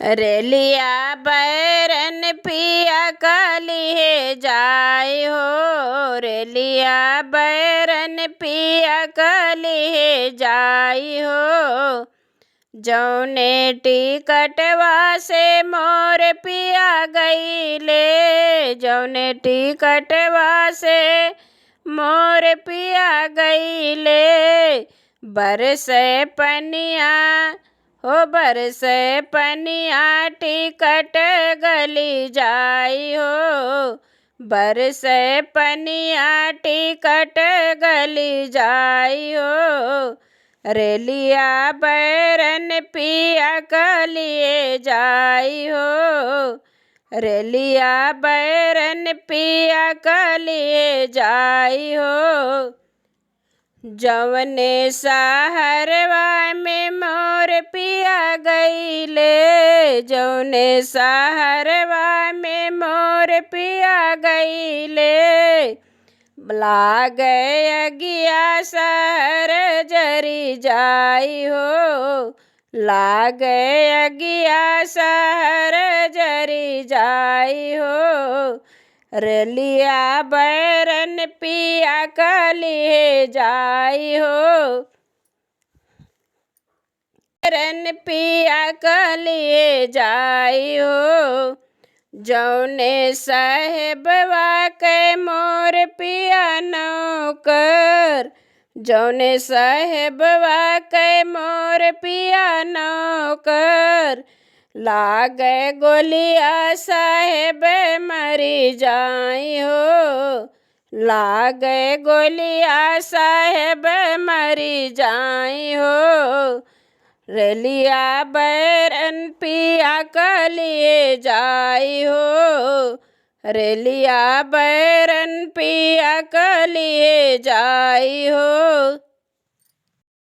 रेलिया बैरन पिया कलिहे जाय हो, रेलिया बैरन पिया कलिहे जाय हो। जौने टिकटवा से मोर पिया गईले, जौने टिकटवा से मोर पिया गईले। बरसे पनिया हो बरसे पनिया टिकट गली जाई हो, बरसे पनिया टिकट गली जाई हो। रेलिया बैरन पिया कलिए जाई हो, रेलिया बैरन पिया कलिए जाई हो। जवने सहरवा में मोर पिया गईले, जवने सहरवा में मोर पिया गईले। लागे अगिया सहर जरी जाई हो, लागे अगिया सहर जरी जाई हो। रेलिया बैरन पिया कलिहे जाई हो, बैरन पिया कलिहे जाई हो। जौने साहेबवा के मोर पिया नौकर, जौने साहेबवा के मोर पिया नौकर। लागे गोलिया साहेब मरी जाई हो, लागे गोलिया साहेब मरी जाई हो। रेलिया बैरन पिया कलिए जाई हो, रेलिया बैरन पिया कलिए जाई हो।